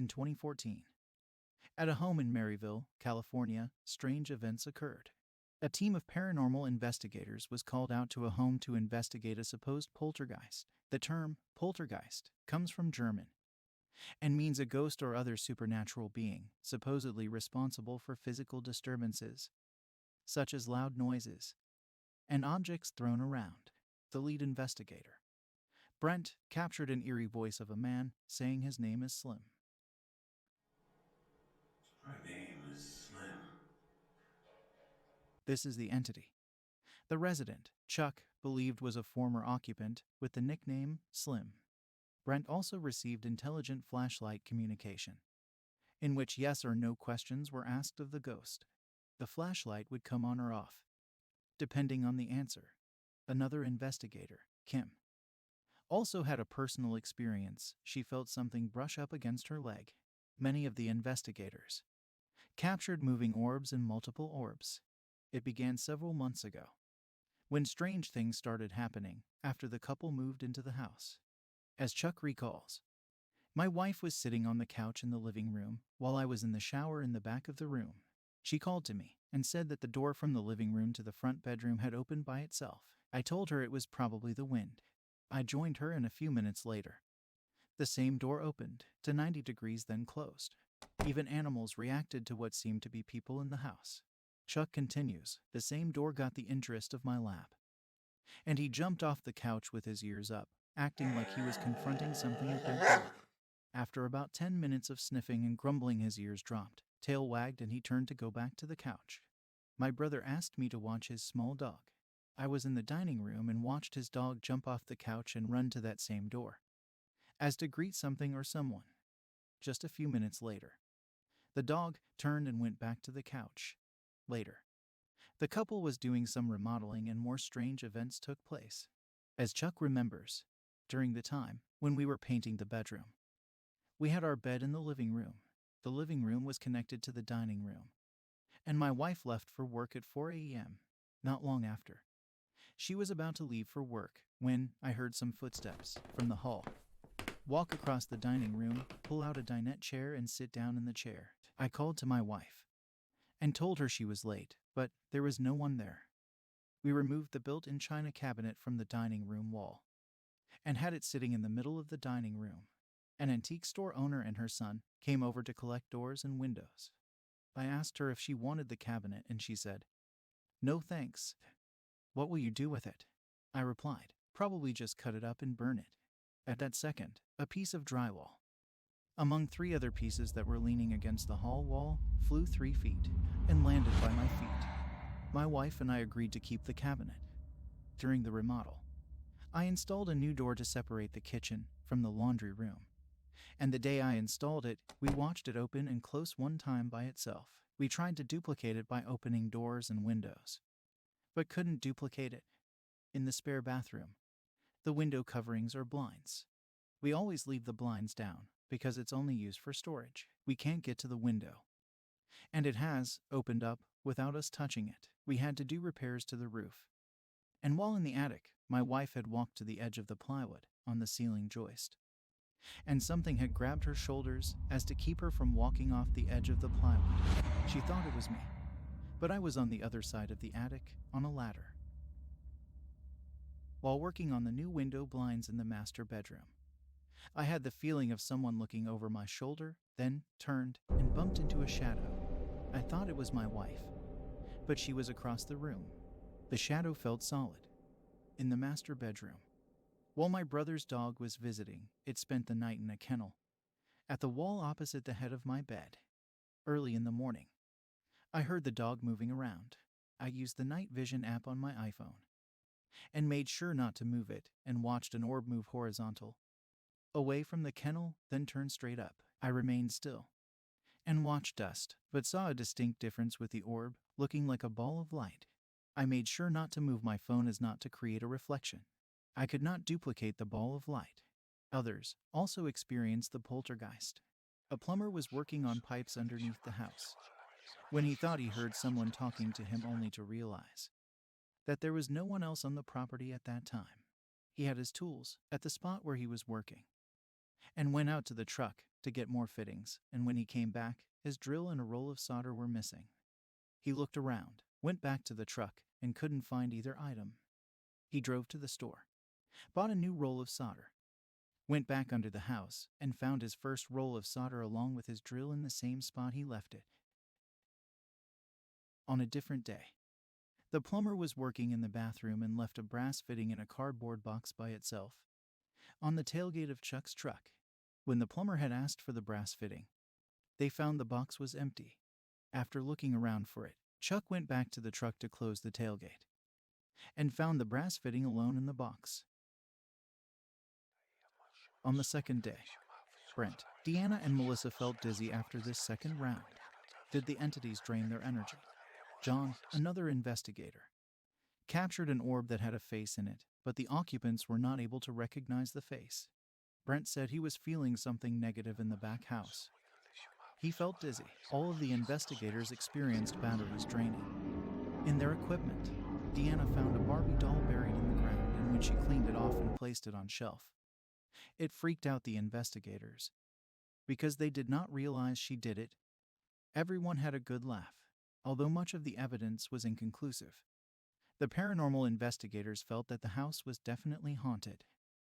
In 2014, at a home in Maryville, California, strange events occurred. A team of paranormal investigators was called out to a home to investigate a supposed poltergeist. The term poltergeist comes from German and means a ghost or other supernatural being, supposedly responsible for physical disturbances, such as loud noises and objects thrown around. The lead investigator, Brent, captured an eerie voice of a man saying his name is Slim. My name is Slim. This is the entity the resident, Chuck, believed was a former occupant with the nickname Slim. Brent also received intelligent flashlight communication, in which yes or no questions were asked of the ghost. The flashlight would come on or off, depending on the answer. Another investigator, Kim, also had a personal experience. She felt something brush up against her leg. Many of the investigators captured moving orbs and multiple orbs. It began several months ago, when strange things started happening after the couple moved into the house. As Chuck recalls, my wife was sitting on the couch in the living room while I was in the shower in the back of the room. She called to me and said that the door from the living room to the front bedroom had opened by itself. I told her it was probably the wind. I joined her, and a few minutes later, the same door opened to 90 degrees, then closed. Even animals reacted to what seemed to be people in the house. Chuck continues, the same door got the interest of my lap, and he jumped off the couch with his ears up, acting like he was confronting something at that door. After about 10 minutes of sniffing and grumbling, his ears dropped, tail wagged, and he turned to go back to the couch. My brother asked me to watch his small dog. I was in the dining room and watched his dog jump off the couch and run to that same door, as to greet something or someone. Just a few minutes later, the dog turned and went back to the couch. Later, the couple was doing some remodeling and more strange events took place. As Chuck remembers, during the time when we were painting the bedroom, we had our bed in the living room. The living room was connected to the dining room, and my wife left for work at 4 a.m. Not long after, she was about to leave for work when I heard some footsteps from the hall walk across the dining room, pull out a dinette chair, and sit down in the chair. I called to my wife and told her she was late, but there was no one there. We removed the built-in china cabinet from the dining room wall and had it sitting in the middle of the dining room. An antique store owner and her son came over to collect doors and windows. I asked her if she wanted the cabinet, and she said, "No thanks." "What will you do with it?" I replied, "Probably just cut it up and burn it." At that second, a piece of drywall, among 3 other pieces that were leaning against the hall wall, flew 3 feet and landed by my feet. My wife and I agreed to keep the cabinet. During the remodel, I installed a new door to separate the kitchen from the laundry room, and the day I installed it, we watched it open and close one time by itself. We tried to duplicate it by opening doors and windows, but couldn't duplicate it. In the spare bathroom, the window coverings are blinds. We always leave the blinds down because it's only used for storage. We can't get to the window, and it has opened up without us touching it. We had to do repairs to the roof. And while in the attic, my wife had walked to the edge of the plywood on the ceiling joist, and something had grabbed her shoulders as to keep her from walking off the edge of the plywood. She thought it was me, but I was on the other side of the attic on a ladder, while working on the new window blinds in the master bedroom. I had the feeling of someone looking over my shoulder, then turned and bumped into a shadow. I thought it was my wife, but she was across the room. The shadow felt solid. In the master bedroom, while my brother's dog was visiting, it spent the night in a kennel at the wall opposite the head of my bed. Early in the morning, I heard the dog moving around. I used the night vision app on my iPhone and made sure not to move it, and watched an orb move horizontal away from the kennel, then turn straight up. I remained still and watched dust, but saw a distinct difference with the orb looking like a ball of light. I made sure not to move my phone as not to create a reflection. I could not duplicate the ball of light. Others also experienced the poltergeist. A plumber was working on pipes underneath the house when he thought he heard someone talking to him, only to realize that there was no one else on the property at that time. He had his tools at the spot where he was working and went out to the truck to get more fittings, and when he came back, his drill and a roll of solder were missing. He looked around, went back to the truck, and couldn't find either item. He drove to the store, bought a new roll of solder, went back under the house, and found his first roll of solder along with his drill in the same spot he left it. On a different day, the plumber was working in the bathroom and left a brass fitting in a cardboard box by itself on the tailgate of Chuck's truck. When the plumber had asked for the brass fitting, they found the box was empty. After looking around for it, Chuck went back to the truck to close the tailgate and found the brass fitting alone in the box. On the second day, Brent, Deanna, and Melissa felt dizzy after this second round. Did the entities drain their energy? John, another investigator, captured an orb that had a face in it, but the occupants were not able to recognize the face. Brent said he was feeling something negative in the back house. He felt dizzy. All of the investigators experienced batteries draining. In their equipment, Deanna found a Barbie doll buried in the ground, and when she cleaned it off and placed it on shelf, it freaked out the investigators. Because they did not realize she did it, everyone had a good laugh, although much of the evidence was inconclusive. The paranormal investigators felt that the house was definitely haunted.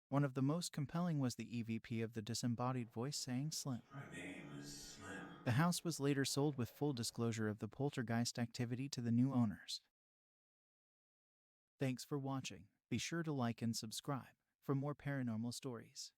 One of the most compelling was the EVP of the disembodied voice saying Slim. My name is Slim. The house was later sold with full disclosure of the poltergeist activity to the new owners. Thanks for watching. Be sure to like and subscribe for more paranormal stories.